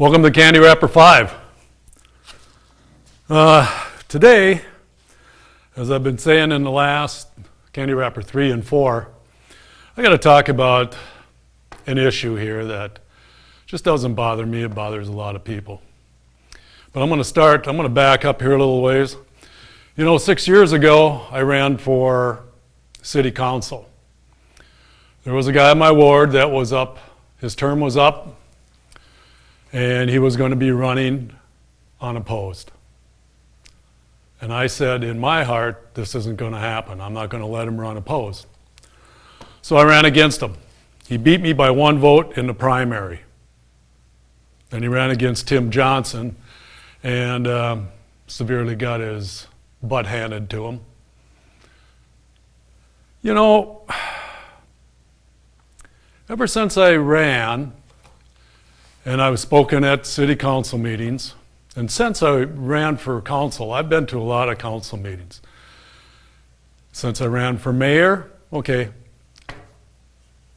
Welcome to Candy Wrapper 5. Today, as I've been saying in the last Candy Wrapper 3 and 4, I got to talk about an issue here that just doesn't bother me. It bothers a lot of people. But I'm going to back up here a little ways. You know, 6 years ago, I ran for city council. There was a guy in my ward that was up, his term was up, and he was going to be running unopposed. And I said, in my heart, this isn't going to happen. I'm not going to let him run opposed. So I ran against him. He beat me by 1 vote in the primary. Then he ran against Tim Johnson and severely got his butt handed to him. You know, ever since I ran, and I've spoken at city council meetings, and since I ran for council, I've been to a lot of council meetings. Since I ran for mayor, okay,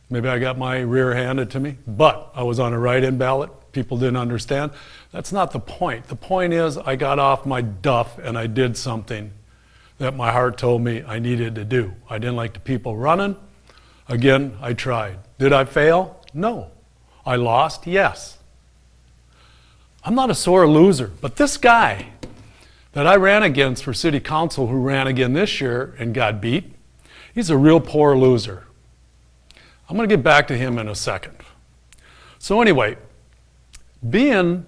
maybe I got my rear handed to me, but I was on a write-in ballot. People didn't understand. That's not the point. The point is I got off my duff and I did something that my heart told me I needed to do. I didn't like the people running. Again, I tried. Did I fail? No. I lost? Yes. I'm not a sore loser, but this guy that I ran against for city council who ran again this year and got beat, he's a real poor loser. I'm going to get back to him in a second. So anyway, I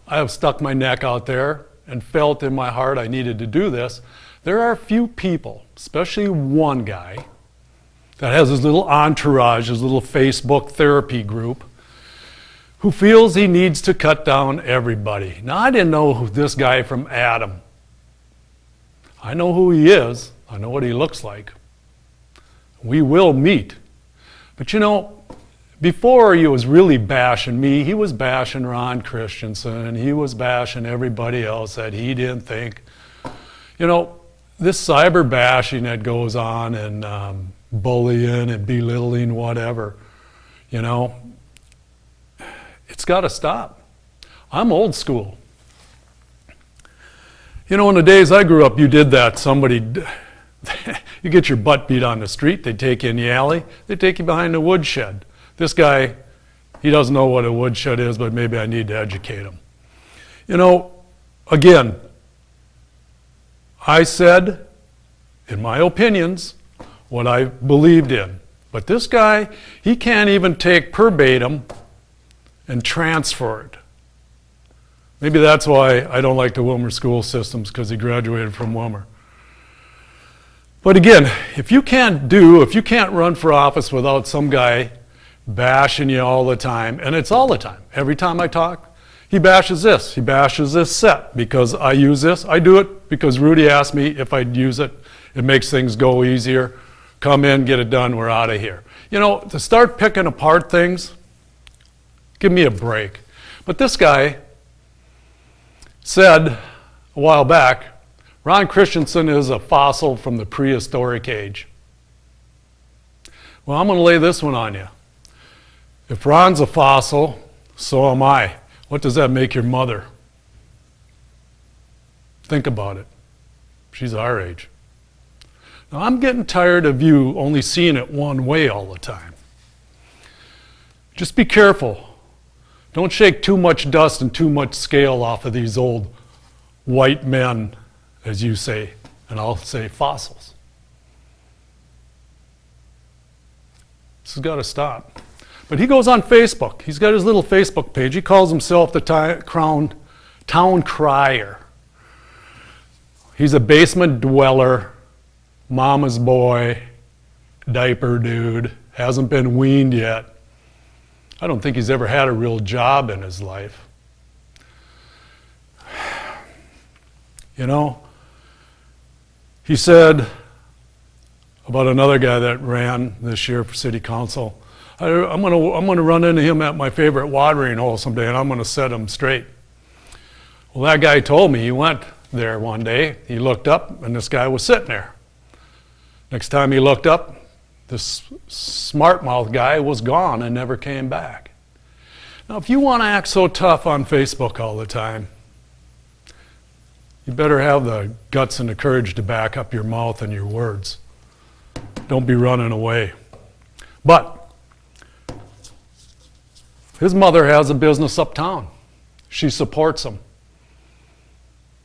have stuck my neck out there and felt in my heart I needed to do this, there are a few people, especially one guy, that has his little entourage, his little Facebook therapy group, who feels he needs to cut down everybody. Now, I didn't know this guy from Adam. I know who he is. I know what he looks like. We will meet. But you know, before he was really bashing me, he was bashing Ron Christensen. He was bashing everybody else that he didn't think. You know, this cyber bashing that goes on and bullying and belittling, whatever, you know, it's got to stop. I'm old school. You know, in the days I grew up, you did that. You get your butt beat on the street, they take you in the alley, they take you behind the woodshed. This guy, he doesn't know what a woodshed is, but maybe I need to educate him. You know, again, I said, in my opinions, what I believed in. But this guy, he can't even take verbatim and transfer it. Maybe that's why I don't like the Wilmer school systems, because he graduated from Wilmer. But again, if you can't run for office without some guy bashing you all the time, and it's all the time, every time I talk, he bashes this set because I use this. I do it because Rudy asked me if I'd use it. It makes things go easier. Come in, get it done, we're out of here. You know, to start picking apart things, give me a break. But this guy said a while back, Ron Christensen is a fossil from the prehistoric age. Well, I'm going to lay this one on you. If Ron's a fossil, so am I. What does that make your mother? Think about it. She's our age. Now, I'm getting tired of you only seeing it one way all the time. Just be careful. Don't shake too much dust and too much scale off of these old white men, as you say, and I'll say fossils. This has got to stop. But he goes on Facebook. He's got his little Facebook page. He calls himself the town crier. He's a basement dweller, mama's boy, diaper dude, hasn't been weaned yet. I don't think he's ever had a real job in his life. You know, he said about another guy that ran this year for city council, I'm gonna run into him at my favorite watering hole someday and I'm gonna set him straight. Well, that guy told me he went there one day, he looked up and this guy was sitting there. Next time he looked up, this smart mouth guy was gone and never came back. Now, if you want to act so tough on Facebook all the time, you better have the guts and the courage to back up your mouth and your words. Don't be running away. But his mother has a business uptown. She supports him.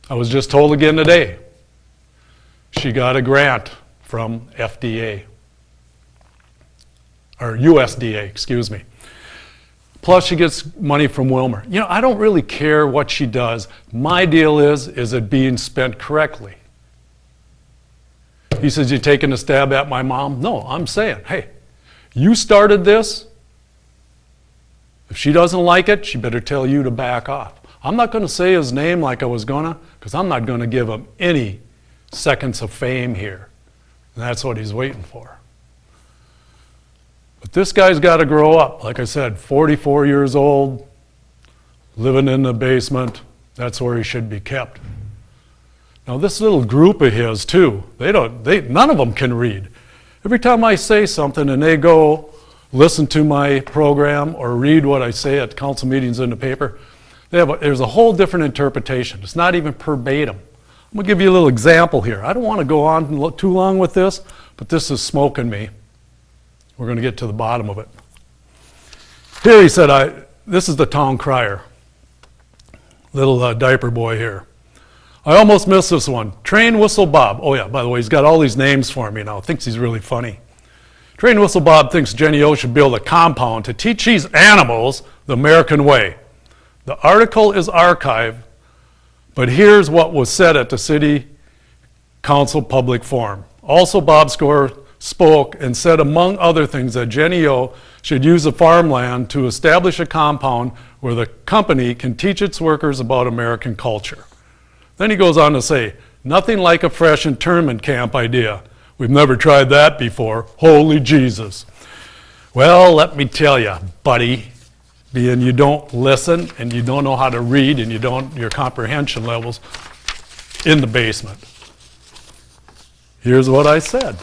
I was just told again today, she got a grant from FDA, or USDA, excuse me. Plus she gets money from Wilmer. You know, I don't really care what she does. My deal is it being spent correctly? He says, you taking a stab at my mom? No, I'm saying, hey, you started this. If she doesn't like it, she better tell you to back off. I'm not going to say his name like I was gonna, because I'm not going to give him any seconds of fame here. And that's what he's waiting for. But this guy's got to grow up. Like I said, 44 years old, living in the basement. That's where he should be kept. Now this little group of his too, none of them can read. Every time I say something and they go listen to my program or read what I say at council meetings in the paper, there's a whole different interpretation. It's not even verbatim. I'm going to give you a little example here. I don't want to go on too long with this, but this is smoking me. We're going to get to the bottom of it. Here he said, this is the town crier, little diaper boy here. I almost missed this one. Train Whistle Bob. Oh yeah, by the way, he's got all these names for me now. Thinks he's really funny. Train Whistle Bob thinks Jenny O should build a compound to teach these animals the American way. The article is archived, but here's what was said at the City Council public forum. Also, Bob Skor spoke and said, among other things, that Jenny O should use the farmland to establish a compound where the company can teach its workers about American culture. Then he goes on to say, nothing like a fresh internment camp idea. We've never tried that before. Holy Jesus. Well, let me tell you, buddy, being you don't listen and you don't know how to read and your comprehension levels in the basement. Here's what I said.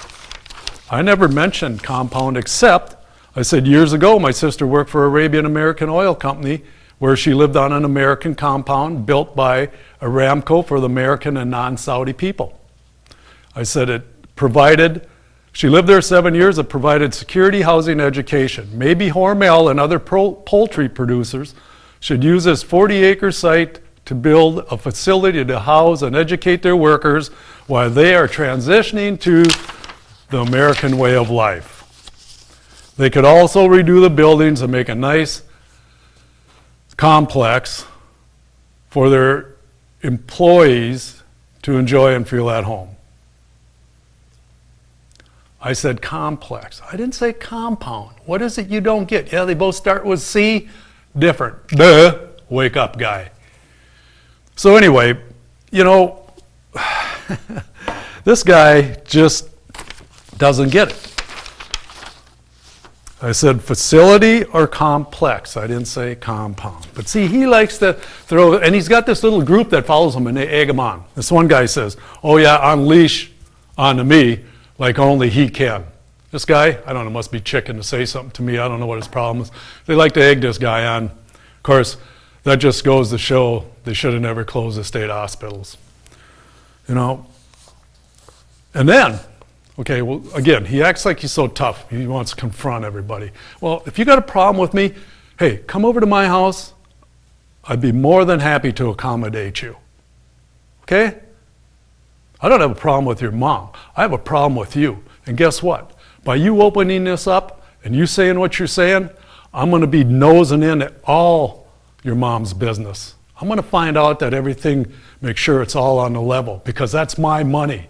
I never mentioned compound except I said years ago my sister worked for Arabian American Oil Company where she lived on an American compound built by Aramco for the American and non-Saudi people. I said it provided, she lived there 7 years, it provided security, housing, education. Maybe Hormel and other poultry producers should use this 40-acre site to build a facility to house and educate their workers while they are transitioning to the American way of life. They could also redo the buildings and make a nice complex for their employees to enjoy and feel at home. I said complex. I didn't say compound. What is it you don't get? Yeah, they both start with C. Different. Duh. Wake up, guy. So anyway, you know, this guy just doesn't get it. I said facility or complex. I didn't say compound. But see, he likes to throw, and he's got this little group that follows him and they egg him on. This one guy says, oh yeah, unleash onto me like only he can. This guy, I don't know, must be chicken to say something to me. I don't know what his problem is. They like to egg this guy on. Of course, that just goes to show they should have never closed the state hospitals. You know? And then, okay, well, again, he acts like he's so tough. He wants to confront everybody. Well, if you got a problem with me, hey, come over to my house. I'd be more than happy to accommodate you. Okay? I don't have a problem with your mom. I have a problem with you. And guess what? By you opening this up and you saying what you're saying, I'm going to be nosing in at all your mom's business. I'm going to find out that everything, make sure it's all on the level, because that's my money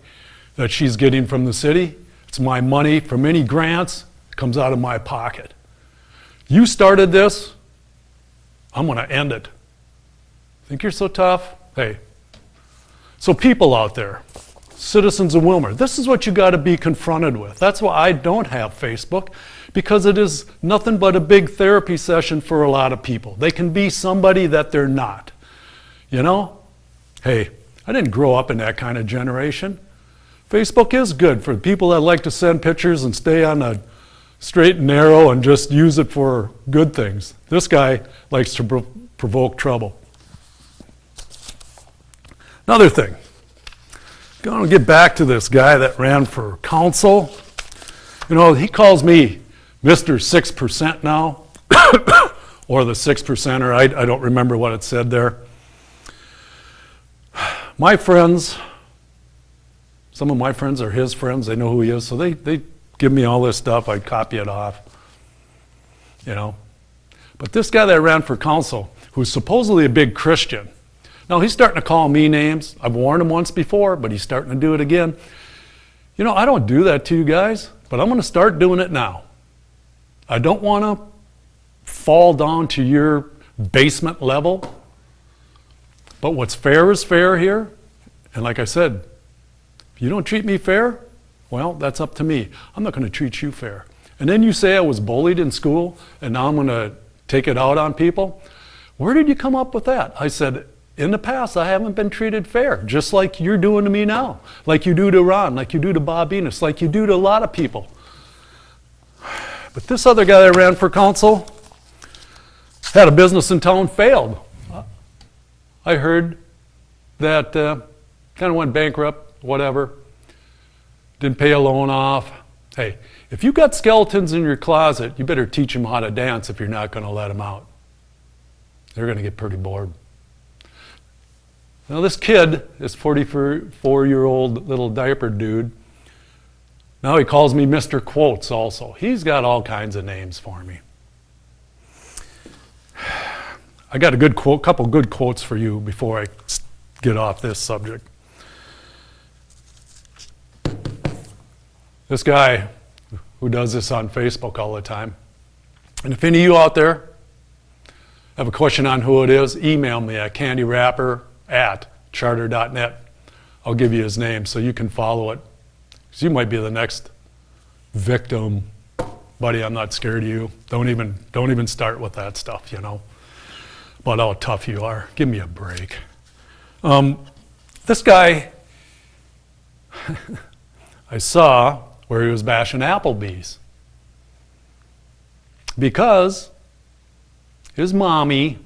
that she's getting from the city. It's my money from any grants. It comes out of my pocket. You started this. I'm going to end it. Think you're so tough? Hey. So people out there, citizens of Wilmer, this is what you got to be confronted with. That's why I don't have Facebook, because it is nothing but a big therapy session for a lot of people. They can be somebody that they're not. You know? Hey, I didn't grow up in that kind of generation. Facebook is good for people that like to send pictures and stay on a straight and narrow and just use it for good things. This guy likes to provoke trouble. Another thing, going to get back to this guy that ran for council. You know, he calls me Mr. 6% now, or the 6%er. I don't remember what it said there. My friends, some of my friends are his friends. They know who he is, so they give me all this stuff. I copy it off, you know. But this guy that ran for council, who's supposedly a big Christian, now he's starting to call me names. I've warned him once before, but he's starting to do it again. You know, I don't do that to you guys, but I'm going to start doing it now. I don't want to fall down to your basement level. But what's fair is fair here. And like I said, if you don't treat me fair, well, that's up to me. I'm not going to treat you fair. And then you say I was bullied in school, and now I'm going to take it out on people. Where did you come up with that? I said, in the past, I haven't been treated fair, just like you're doing to me now, like you do to Ron, like you do to Bob Enos, like you do to a lot of people. But this other guy that ran for council had a business in town, failed. I heard that kind of went bankrupt, whatever, didn't pay a loan off. Hey, if you got skeletons in your closet, you better teach them how to dance if you're not going to let them out. They're going to get pretty bored. Now this kid, this 44-year-old little diaper dude, now he calls me Mr. Quotes also. He's got all kinds of names for me. I got a couple good quotes for you before I get off this subject. This guy who does this on Facebook all the time, and if any of you out there have a question on who it is, email me at kandyrapper@charter.net. I'll give you his name so you can follow it. Because you might be the next victim. Buddy, I'm not scared of you. Don't even start with that stuff, you know. About how tough you are. Give me a break. This guy, I saw where he was bashing Applebee's. Because his mommy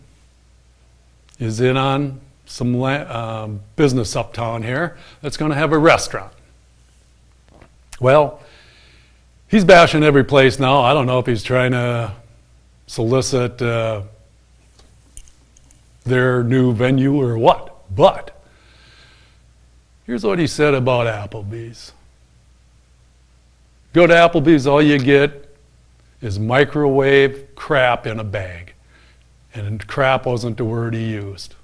is in on some business uptown here that's going to have a restaurant. Well, he's bashing every place now. I don't know if he's trying to solicit their new venue or what, but here's what he said about Applebee's. Go to Applebee's, all you get is microwave crap in a bag. And crap wasn't the word he used.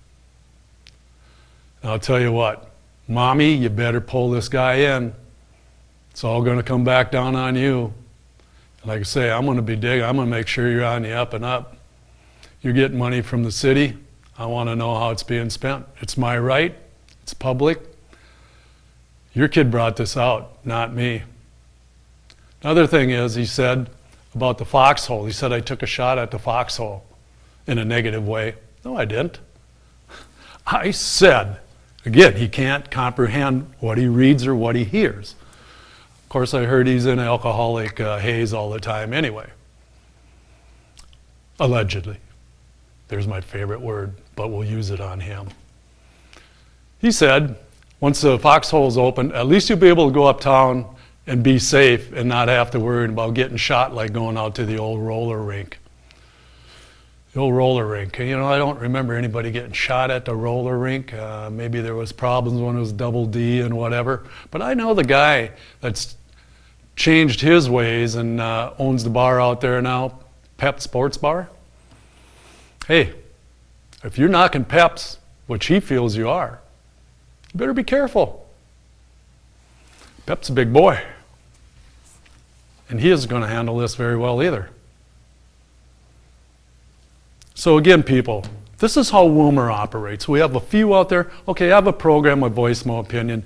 And I'll tell you what, Mommy, you better pull this guy in. It's all going to come back down on you. And like I say, I'm going to be digging. I'm going to make sure you're on the up and up. You're getting money from the city. I want to know how it's being spent. It's my right. It's public. Your kid brought this out, not me. Another thing is, he said about the foxhole. He said I took a shot at the foxhole in a negative way. No, I didn't. I said, again, he can't comprehend what he reads or what he hears. Of course, I heard he's in alcoholic haze all the time anyway. Allegedly. There's my favorite word, but we'll use it on him. He said, once the foxhole's open, at least you'll be able to go uptown and be safe and not have to worry about getting shot like going out to the old roller rink. The old roller rink. You know, I don't remember anybody getting shot at the roller rink. Maybe there was problems when it was Double D and whatever. But I know the guy that's changed his ways and owns the bar out there now, Pep Sports Bar. Hey, if you're knocking Pep's, which he feels you are, you better be careful. Pep's a big boy. And he isn't going to handle this very well either. So again, people, this is how Woomer operates. We have a few out there. Okay, I have a program, I voice my opinion.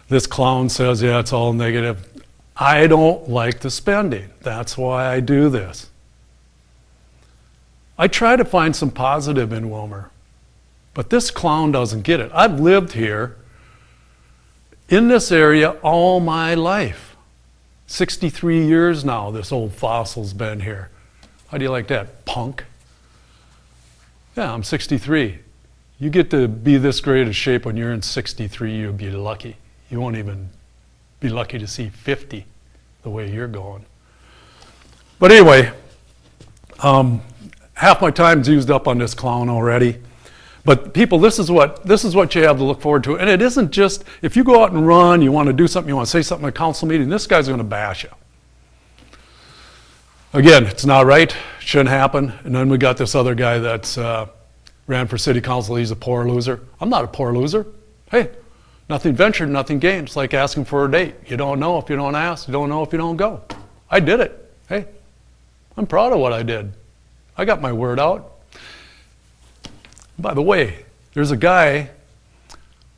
This clown says, yeah, it's all negative. I don't like the spending. That's why I do this. I try to find some positive in Woomer, but this clown doesn't get it. I've lived here in this area all my life. 63 years now, this old fossil's been here. How do you like that, punk? Yeah, I'm 63. You get to be this great a shape when you're in 63, you'll be lucky. You won't even be lucky to see 50 the way you're going. But anyway, half my time's used up on this clown already. But people, this is what you have to look forward to. And it isn't just, if you go out and run, you want to do something, you want to say something at a council meeting, this guy's going to bash you. Again, it's not right, shouldn't happen. And then we got this other guy that's ran for city council, he's a poor loser. I'm not a poor loser. Hey, nothing ventured, nothing gained. It's like asking for a date. You don't know if you don't ask, you don't know if you don't go. I did it. Hey, I'm proud of what I did. I got my word out. By the way, there's a guy,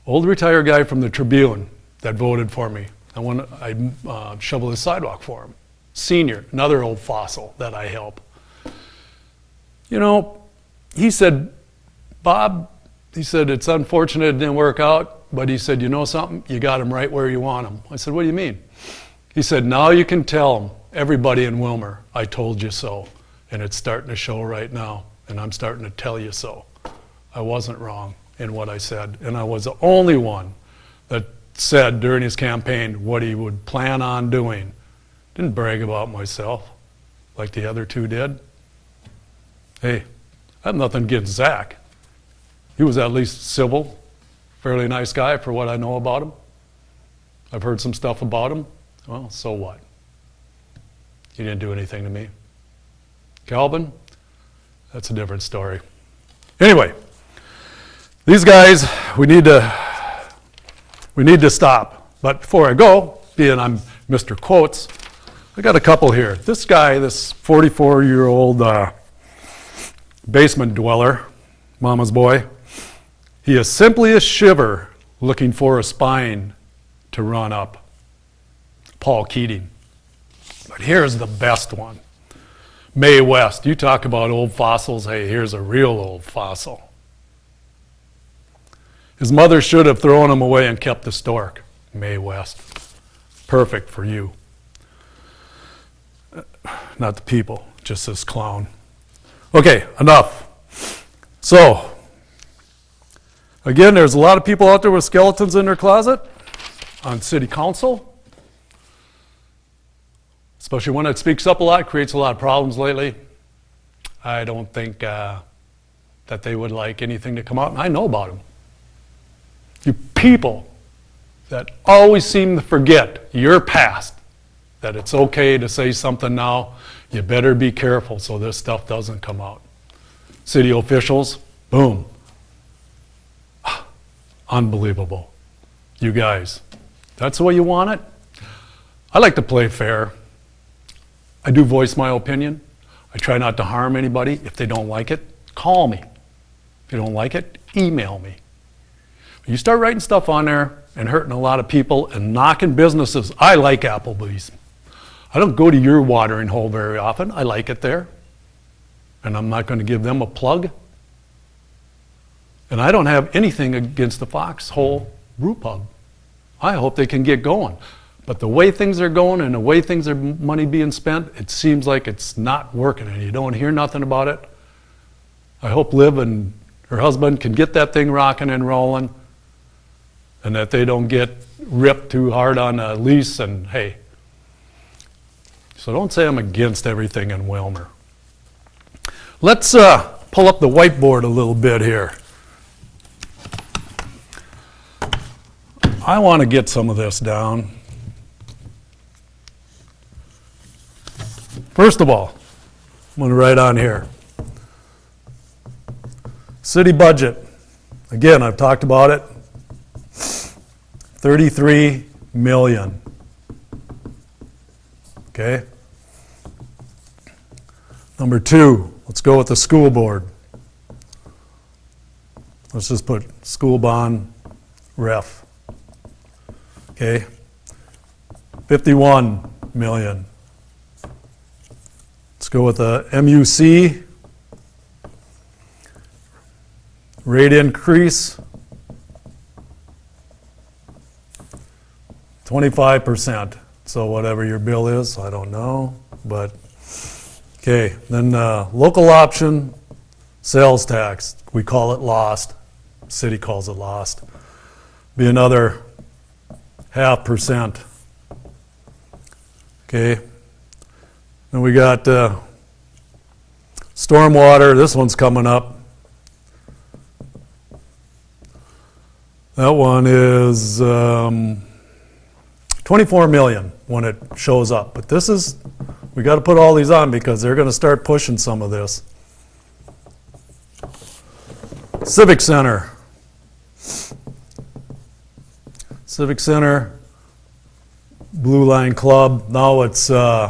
old retired guy from the Tribune that voted for me. I shoveled the sidewalk for him. Senior, another old fossil that I help. You know, he said, Bob, he said, it's unfortunate it didn't work out, but he said, you know something? You got him right where you want him. I said, what do you mean? He said, now you can tell everybody in Wilmer, I told you so. And it's starting to show right now, and I'm starting to tell you so. I wasn't wrong in what I said, and I was the only one that said during his campaign what he would plan on doing. Didn't brag about myself like the other two did. Hey, I have nothing against Zach. He was at least civil, fairly nice guy for what I know about him. I've heard some stuff about him. Well, so what? He didn't do anything to me. Calvin, that's a different story. Anyway, these guys, we need to stop. But before I go, being I'm Mr. Quotes, I got a couple here. This guy, this 44-year-old basement dweller, mama's boy, he is simply a shiver looking for a spine to run up. Paul Keating. But here's the best one. Mae West. You talk about old fossils. Hey, here's a real old fossil. His mother should have thrown him away and kept the stork. Mae West. Perfect for you. Not the people, just this clown. Okay, enough. So, again, there's a lot of people out there with skeletons in their closet on city council. Especially one that speaks up a lot, creates a lot of problems lately. I don't think that they would like anything to come out, and I know about them. You people that always seem to forget your past, that it's okay to say something now, you better be careful so this stuff doesn't come out. City officials, boom. Unbelievable. You guys, that's the way you want it? I like to play fair. I do voice my opinion. I try not to harm anybody. If they don't like it, call me. If you don't like it, email me. You start writing stuff on there and hurting a lot of people and knocking businesses. I like Applebee's. I don't go to your watering hole very often. I like it there. And I'm not going to give them a plug. And I don't have anything against the Foxhole Brew Pub. I hope they can get going. But the way things are going and the way things are money being spent, it seems like it's not working and you don't hear nothing about it. I hope Liv and her husband can get that thing rocking and rolling and that they don't get ripped too hard on a lease and hey. So don't say I'm against everything in Wilmer. Let's pull up the whiteboard a little bit here. I want to get some of this down. First of all, I'm going to write on here. City budget. Again, I've talked about it. 33 million. Okay? Number 2, let's go with the school board. Let's just put school bond ref. Okay? 51 million. Let's go with the MUC. Rate increase. 25%. So whatever your bill is, I don't know, but okay. Then local option, Sales tax, we call it lost. City calls it lost. Be another 0.5%. Okay. Then we got stormwater. This one's coming up. That one is 24 million when it shows up. But this is, we got to put all these on because they're going to start pushing some of this. Civic Center. Civic Center, Blue Line Club. Now it's I'm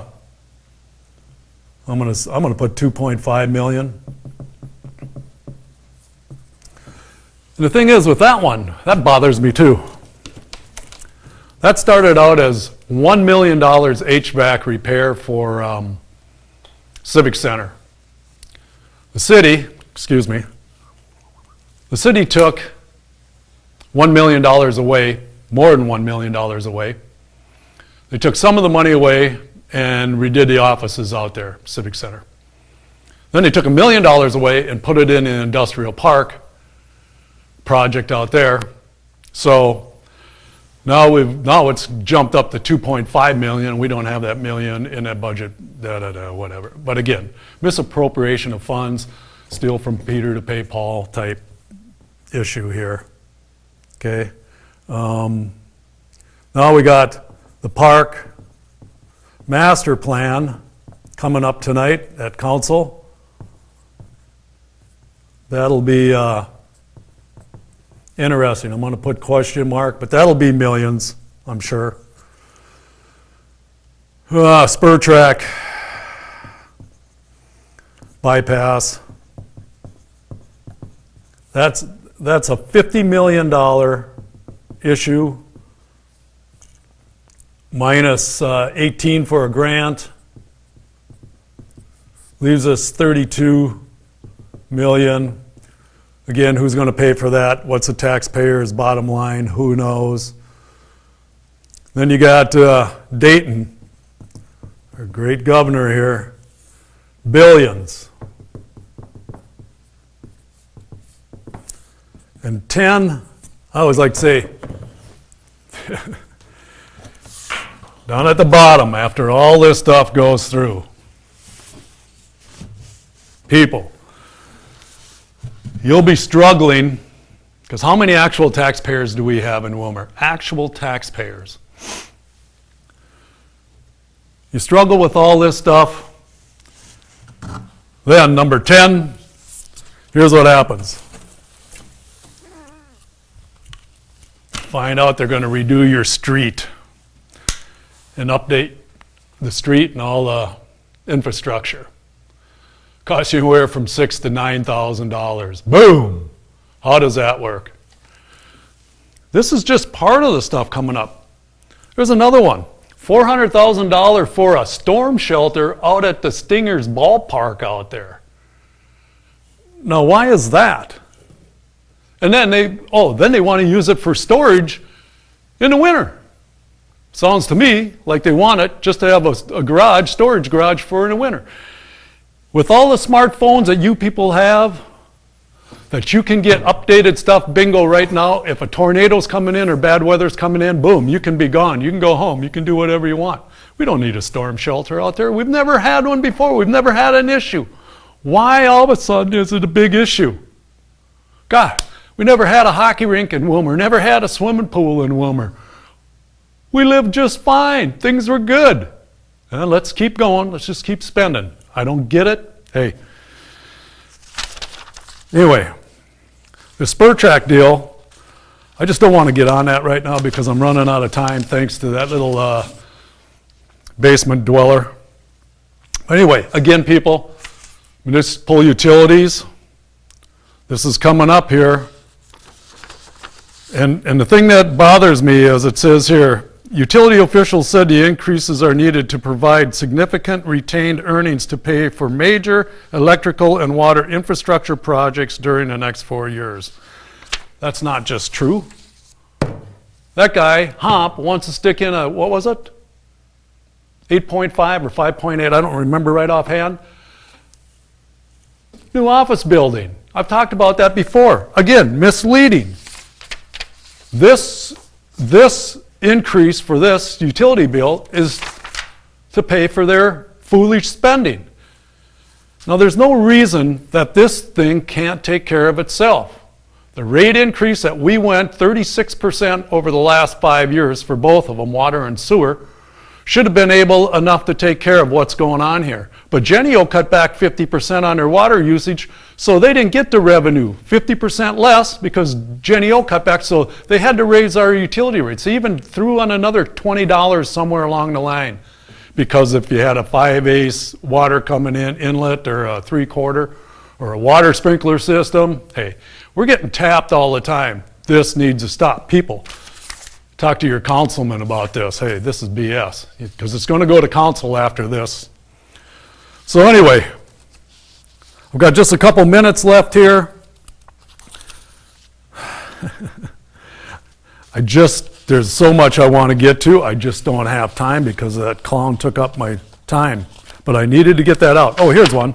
gonna put 2.5 million. And the thing is with that one, that bothers me too. That started out as $1 million HVAC repair for Civic Center. The city took $1 million away, more than $1 million away. They took some of the money away and redid the offices out there, Civic Center. Then they took $1 million away and put it in an industrial park project out there. So now it's jumped up to 2.5 million. We don't have that million in that budget, whatever. But again, misappropriation of funds, steal from Peter to pay Paul type issue here. Okay. Now we got the park master plan coming up tonight at council. That'll be interesting. I'm going to put question mark, but that'll be millions, I'm sure. Spur track bypass. That's a $50 million issue, minus 18 for a grant, leaves us 32 million. Again, who's going to pay for that? What's the taxpayer's bottom line? Who knows? Then you got Dayton, our great governor here, billions. And 10, I always like to say, down at the bottom, after all this stuff goes through, people, you'll be struggling, because how many actual taxpayers do we have in Willmar? Actual taxpayers. You struggle with all this stuff, then number 10, here's what happens. Find out they're going to redo your street and update the street and all the infrastructure. Costs you anywhere from $6,000 to $9,000. Boom! How does that work? This is just part of the stuff coming up. There's another one. $400,000 for a storm shelter out at the Stingers ballpark out there. Now, why is that? And then they want to use it for storage in the winter. Sounds to me like they want it just to have a garage, storage garage for in the winter. With all the smartphones that you people have, that you can get updated stuff, bingo, right now, if a tornado's coming in or bad weather's coming in, boom, you can be gone. You can go home. You can do whatever you want. We don't need a storm shelter out there. We've never had one before. We've never had an issue. Why all of a sudden is it a big issue? God, we never had a hockey rink in Willmar, never had a swimming pool in Willmar. We lived just fine. Things were good. And let's keep going. Let's just keep spending. I don't get it. Hey. Anyway, the spur track deal, I just don't want to get on that right now because I'm running out of time thanks to that little basement dweller. But anyway, again, people, municipal utilities, this is coming up here. And the thing that bothers me is it says here, utility officials said the increases are needed to provide significant retained earnings to pay for major electrical and water infrastructure projects during the next 4 years. That's not just true. That guy, Homp, wants to stick in a, what was it? 8.5 or 5.8, I don't remember right offhand. new office building. I've talked about that before. Again, misleading. This increase for this utility bill is to pay for their foolish spending. Now, there's no reason that this thing can't take care of itself. The rate increase that we went 36% over the last 5 years for both of them, water and sewer, should have been enough to take care of what's going on here. But Genio cut back 50% on their water usage, so they didn't get the revenue. 50% less because Genio cut back, so they had to raise our utility rates. They even threw on another $20 somewhere along the line. Because if you had a 5/8 water coming in, inlet, or a 3/4, or a water sprinkler system, hey, we're getting tapped all the time. This needs to stop. People, talk to your councilman about this. Hey, this is BS, because it's going to go to council after this. So anyway, I've got just a couple minutes left here. There's so much I want to get to. I just don't have time because that clown took up my time. But I needed to get that out. Oh, here's one.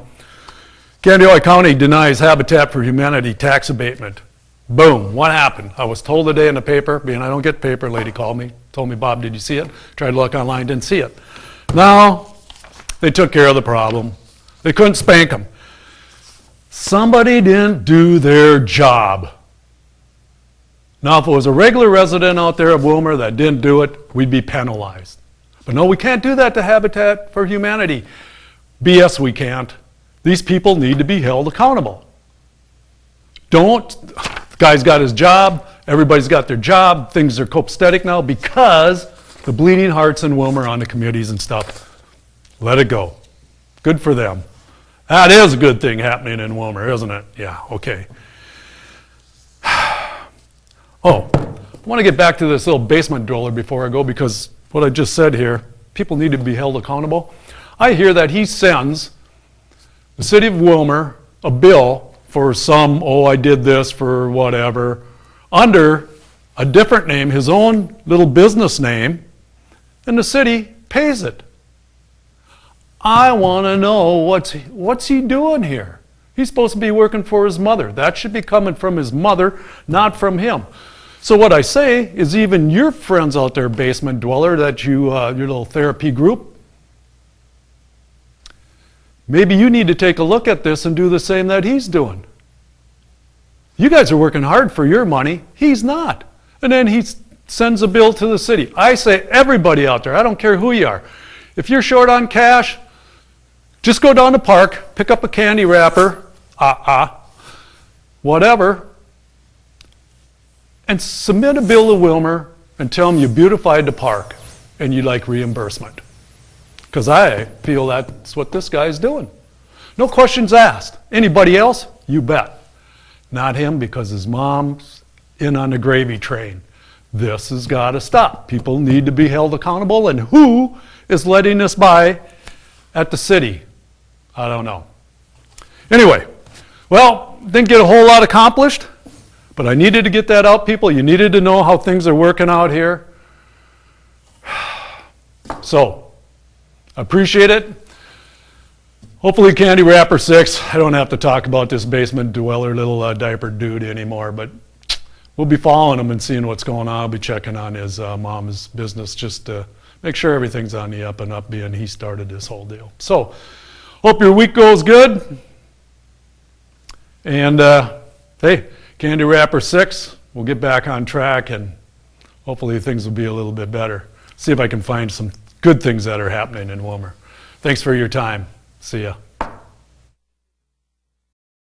Kandi County denies Habitat for Humanity tax abatement. Boom, what happened? I was told today in the paper, being I don't get paper, lady called me, told me, Bob, did you see it? Tried to look online, didn't see it. No, they took care of the problem. They couldn't spank them. Somebody didn't do their job. Now, if it was a regular resident out there of Wilmer that didn't do it, we'd be penalized. But no, we can't do that to Habitat for Humanity. BS, we can't. These people need to be held accountable. The guy's got his job, everybody's got their job, things are copacetic now because the bleeding hearts in Wilmer on the committees and stuff. Let it go. Good for them. That is a good thing happening in Wilmer, isn't it? Yeah, okay. Oh, I want to get back to this little basement dweller before I go because what I just said here, people need to be held accountable. I hear that he sends the city of Wilmer a bill for some, I did this for whatever, under a different name, his own little business name, and the city pays it. I want to know what's he doing here. He's supposed to be working for his mother. That should be coming from his mother, not from him. So what I say is even your friends out there, basement dweller, that your little therapy group, maybe you need to take a look at this and do the same that he's doing. You guys are working hard for your money. He's not. And then he sends a bill to the city. I say everybody out there, I don't care who you are. If you're short on cash, just go down the park, pick up a candy wrapper, whatever, and submit a bill to Wilmer and tell them you beautified the park and you'd like reimbursement. Because I feel that's what this guy's doing. No questions asked. Anybody else? You bet. Not him, because his mom's in on the gravy train. This has got to stop. People need to be held accountable, and who is letting this by at the city? I don't know. Anyway, well, didn't get a whole lot accomplished, but I needed to get that out, people. You needed to know how things are working out here. So, appreciate it. Hopefully Candy Wrapper 6, I don't have to talk about this basement dweller little diaper dude anymore, but we'll be following him and seeing what's going on. I'll be checking on his mom's business just to make sure everything's on the up and up, being he started this whole deal. So, hope your week goes good. And hey, Candy Wrapper 6, we'll get back on track and hopefully things will be a little bit better. See if I can find some good things that are happening in Wilmer. Thanks for your time. See ya.